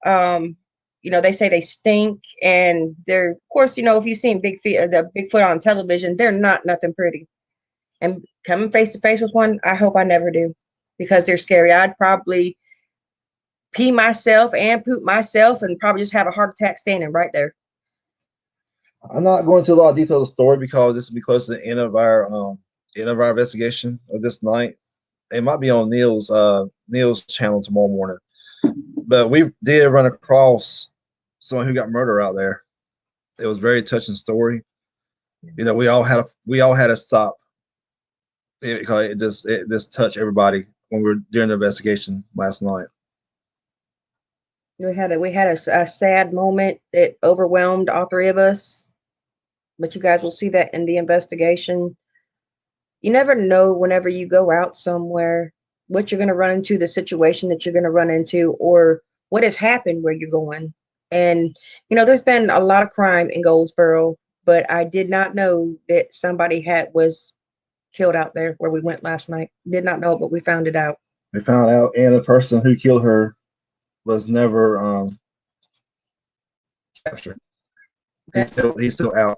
um, they say they stink and they're, of course, if you've seen the Bigfoot on television, they're not nothing pretty. And coming face to face with one, I hope I never do because they're scary. I'd probably pee myself and poop myself and probably just have a heart attack standing right there. I'm not going into a lot of detail of the story because this will be close to the end of our investigation of this night. It might be on Neil's channel tomorrow morning. But we did run across someone who got murdered out there. It was a very touching story. We all had to stop because it just touched everybody when we were during the investigation last night. We had a sad moment that overwhelmed all three of us, but you guys will see that in the investigation. You never know whenever you go out somewhere what you're going to run into, the situation that you're going to run into, or what has happened where you're going. And, there's been a lot of crime in Goldsboro, but I did not know that somebody was killed out there where we went last night. Did not know, but we found it out. We found out, and the person who killed her was never captured. He's still out.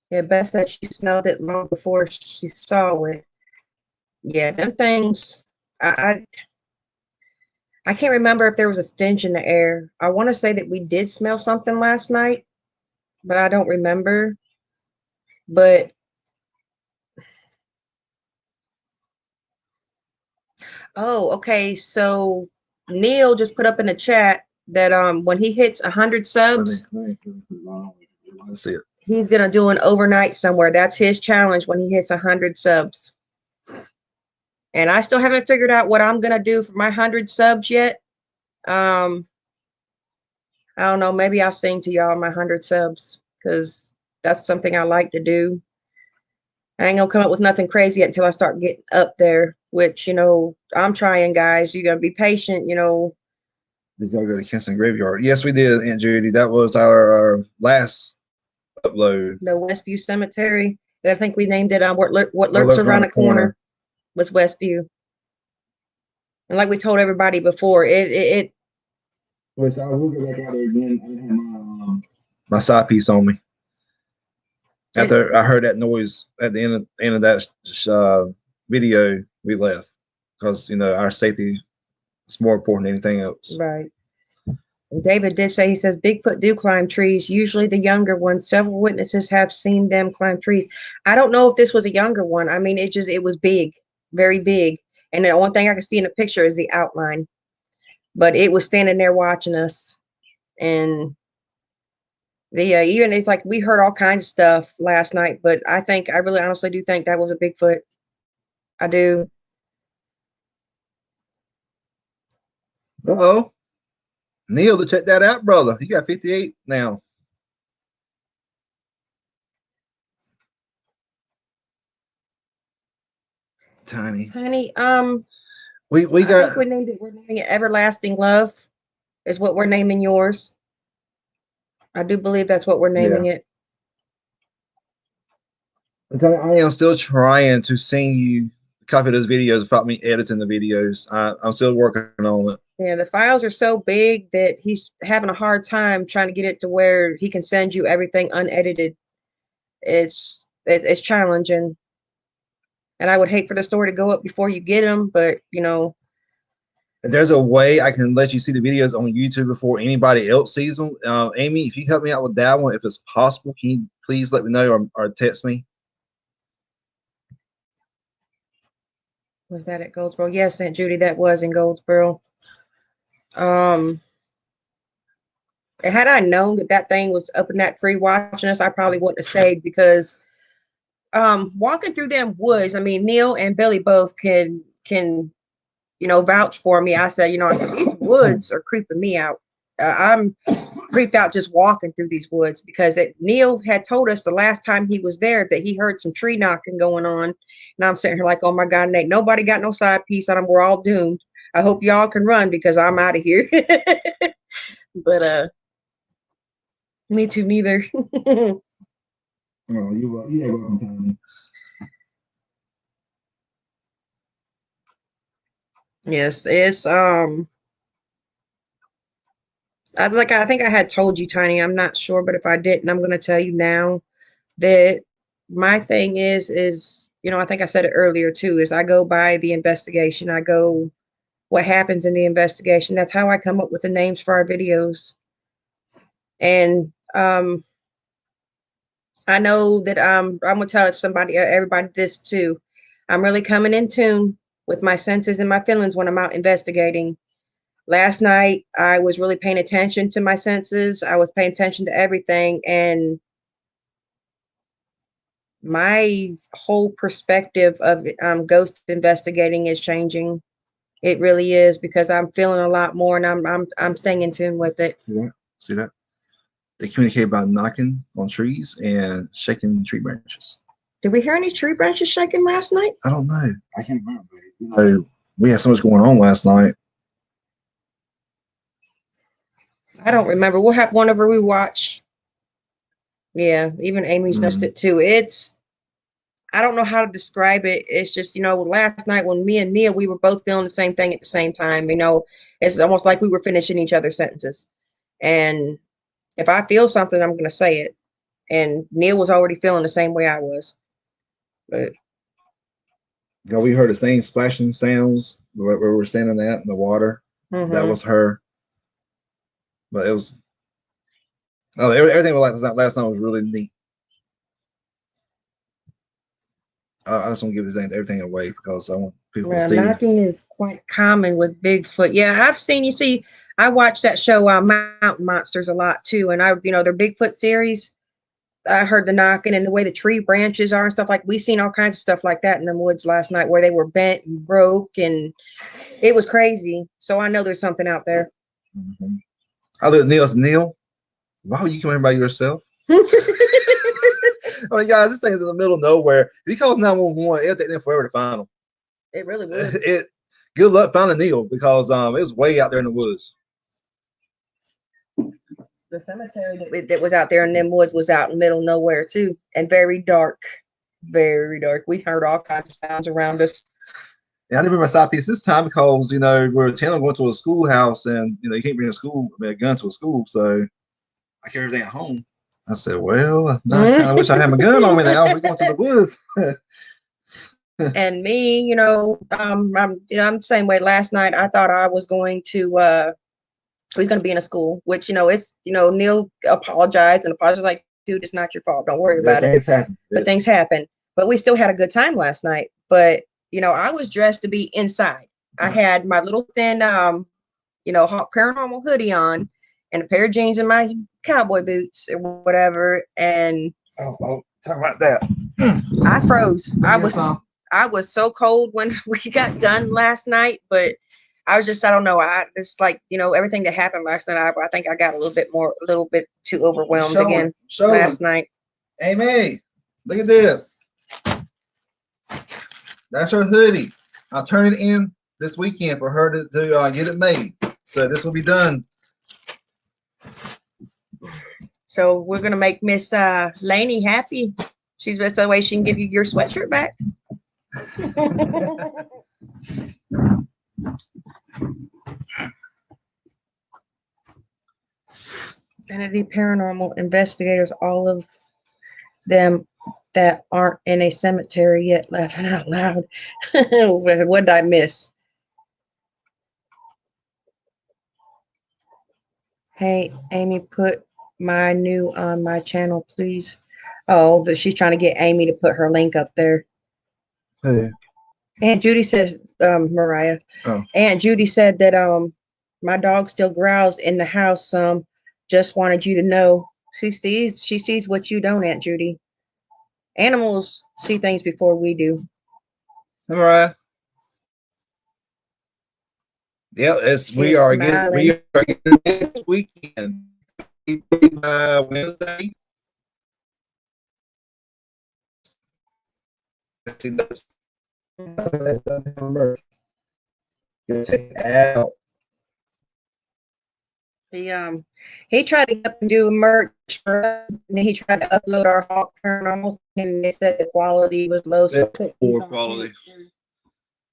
Yeah, best that she smelled it long before she saw it. Yeah, them things. I can't remember if there was a stench in the air. I want to say that we did smell something last night, but I don't remember. But okay. So Neil just put up in the chat that when he hits 100 subs, Let's see it. He's gonna do an overnight somewhere. That's his challenge when he hits 100 subs. And I still haven't figured out what I'm gonna do for my 100 subs yet. I don't know. Maybe I'll sing to y'all my 100 subs because that's something I like to do. I ain't gonna come up with nothing crazy yet until I start getting up there, which, I'm trying, guys. You gotta be patient, Did y'all go to Kinston Graveyard? Yes, we did, Aunt Judy. That was our last upload. The Westview Cemetery. I think we named it what lurks around the corner was Westview. And like we told everybody before, it Which I will go back out there again. I had my side piece on me. After I heard that noise at the end of that video, we left because our safety is more important than anything else. Right. And David did say, he says Bigfoot do climb trees, usually the younger ones. Several witnesses have seen them climb trees. I don't know if this was a younger one. I mean, it was big, very big. And the only thing I can see in the picture is the outline. But it was standing there watching us. And even it's like we heard all kinds of stuff last night, but I really honestly do think that was a Bigfoot. I do. Uh-oh. Neil, to check that out, brother. You got 58 now. Tiny. We got. I think we're naming it Everlasting Love is what we're naming yours. I do believe that's what we're naming it. I am still trying to send you a copy of those videos without me editing the videos. I'm still working on it. Yeah, the files are so big that he's having a hard time trying to get it to where he can send you everything unedited. It's challenging. And I would hate for the story to go up before you get them, but there's a way I can let you see the videos on YouTube before anybody else sees them. Amy, if you help me out with that one, if it's possible, can you please let me know or text me? Was that at Goldsboro? Yes, Aunt Judy, that was in Goldsboro. Had I known that thing was up in that tree watching us, I probably wouldn't have stayed because walking through them woods, I mean, Neil and Billy both can vouch for me. I said, these woods are creeping me out. I'm creeped out just walking through these woods because Neil had told us the last time he was there that he heard some tree knocking going on. And I'm sitting here like, oh my God, ain't nobody got no side piece on them. We're all doomed. I hope y'all can run because I'm out of here. But me too, neither. Oh, you ain't welcome, Tony. Yes, it's I think I had told you, Tiny. I'm not sure, but if I didn't, I'm gonna tell you now that my thing is, I think I said it earlier too, is I go by the investigation. I go what happens in the investigation. That's how I come up with the names for our videos. And I know that I'm gonna tell everybody this too. I'm really coming in tune with my senses and my feelings when I'm out investigating. Last night, I was really paying attention to my senses. I was paying attention to everything, and my whole perspective of ghost investigating is changing. It really is, because I'm feeling a lot more, and I'm staying in tune with it. See that? See that? They communicate by knocking on trees and shaking tree branches. Did we hear any tree branches shaking last night? I don't know. I can't remember. We had so much going on last night. I don't remember. What happened whenever we watched? Yeah, even Amy's noticed it too. I don't know how to describe it. It's just, last night when me and Neil, we were both feeling the same thing at the same time. It's almost like we were finishing each other's sentences. And if I feel something, I'm going to say it. And Neil was already feeling the same way I was. But We heard the same splashing sounds where we were standing at in the water. That was her. But it was, everything was like last night was really neat. I just don't give everything away because I want people to see. Knocking is quite common with Bigfoot. Yeah, I've seen, I watched that show, Mountain Monsters, a lot too. And their Bigfoot series, I heard the knocking and the way the tree branches are and stuff. Like, we seen all kinds of stuff like that in the woods last night where they were bent and broke, and it was crazy. So I know there's something out there. I look at Neil. Why would you come here by yourself? I mean, guys, this thing is in the middle of nowhere. If he calls 911, it'll take them forever to find him. It really would. Good luck finding Neil, because it was way out there in the woods. The cemetery that was out there in them woods was out in the middle of nowhere too, and very dark. Very dark. We heard all kinds of sounds around us. Yeah, I didn't bring my side piece this time because we were intending on going to a schoolhouse, and you can't bring a gun to a school, so I carry everything at home. I said, well, I kind of wish I had my gun on me now. We're going to the woods. And me, I'm the same way. Last night, I thought I was going to, he's going to be in a school, which, it's, Neil apologized like, dude, it's not your fault. Don't worry about it. But things happen. But we still had a good time last night. But, I was dressed to be inside. I had my little thin, Paranormal hoodie on and a pair of jeans and my cowboy boots or whatever. And talk about that. I froze. I was so cold when we got done last night, but I don't know. Everything that happened last night, I think I got a little bit too overwhelmed last night. Amy, look at this. That's her hoodie. I'll turn it in this weekend for her to get it made. So this will be done. So we're gonna make Miss Lainey happy. She's the way she can give you your sweatshirt back. Identity Paranormal investigators, all of them that aren't in a cemetery yet, laughing out loud. What did I miss? Hey, Amy, put my new on my channel, please. Oh, but she's trying to get Amy to put her link up there. Hey. Aunt Judy says, Mariah. Oh. Aunt Judy said that my dog still growls in the house. Just wanted you to know. She sees what you don't, Aunt Judy. Animals see things before we do. All right. Yeah, we are getting next weekend. Wednesday. Let's see those. Check it out. He tried to get up and do a merch for us, and he tried to upload our Hawk Paranormal, and they said the quality was low. So, Poor quality.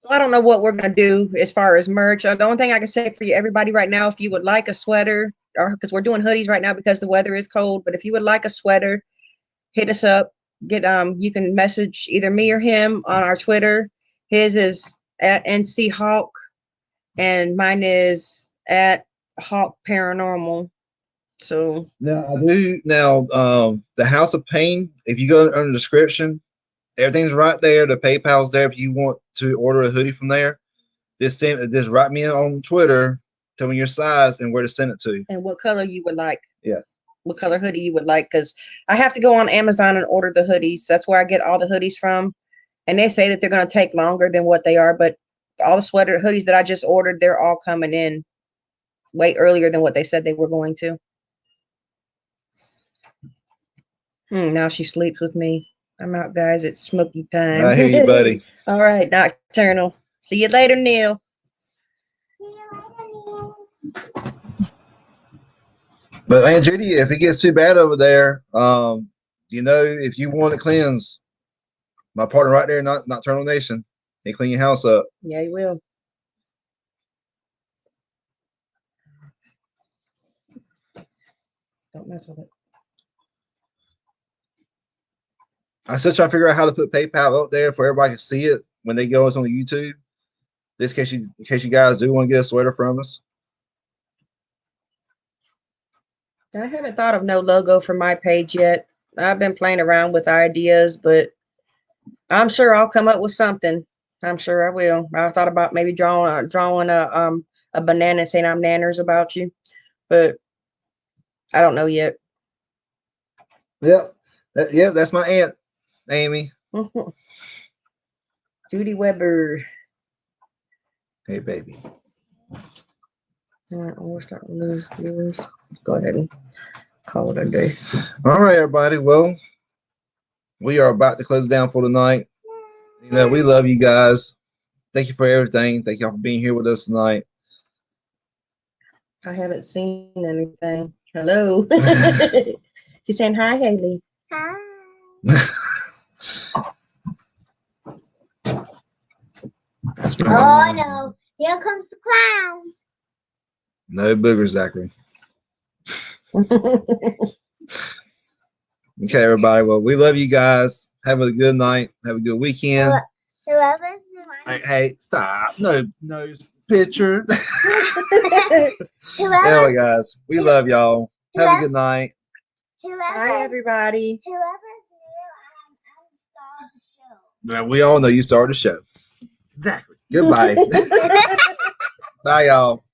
So I don't know what we're gonna do as far as merch. The only thing I can say for you, everybody, right now, if you would like a sweater, or because we're doing hoodies right now because the weather is cold, but if you would like a sweater, hit us up. You can message either me or him on our Twitter. His is at NC Hawk, and mine is at Hawk Paranormal. So Now I do the House of Pain. If you go under the description, everything's right there. The PayPal's there if you want to order a hoodie from there. Just write me on Twitter, tell me your size and where to send it to. and what color you would like. Yeah. What color hoodie you would like, because I have to go on Amazon and order the hoodies. That's where I get all the hoodies from. And they say that they're going to take longer than what they are, but all the sweater hoodies that I just ordered, they're all coming in way earlier than what they said they were going to. Now she sleeps with me. I'm out, guys. It's smoky time. I hear you, buddy. All right, Nocturnal. See you later, Neil. See you later, Neil. But Aunt Judy, if it gets too bad over there, if you want to cleanse, my partner right there, Nocturnal Nation, they clean your house up. Yeah, you will. Don't mess with it. I still trying to figure out how to put PayPal up there for everybody to see it when they go on YouTube. This in case you guys do want to get a sweater from us. I haven't thought of no logo for my page yet. I've been playing around with ideas, but I'm sure I'll come up with something. I'm sure I will. I thought about maybe drawing a banana saying I'm nanners about you, but I don't know yet. Yep. That's my aunt, Amy. Judy Weber. Hey, baby. All right, we'll start with those viewers. Let's go ahead and call it a day. All right, everybody. Well, we are about to close down for tonight. We love you guys. Thank you for everything. Thank y'all for being here with us tonight. I haven't seen anything. Hello. She's saying hi, Haley. Hi. Oh no, here comes the clowns. No boogers, Zachary. Okay, everybody. Well, we love you guys. Have a good night. Have a good weekend. Whoever's the one. Hey, stop. No picture. Whoever, Anyway, guys, we love y'all. Have a good night. Hi, everybody. Whoever's new, Now, we all know you started the show. Exactly. Goodbye. Bye, y'all.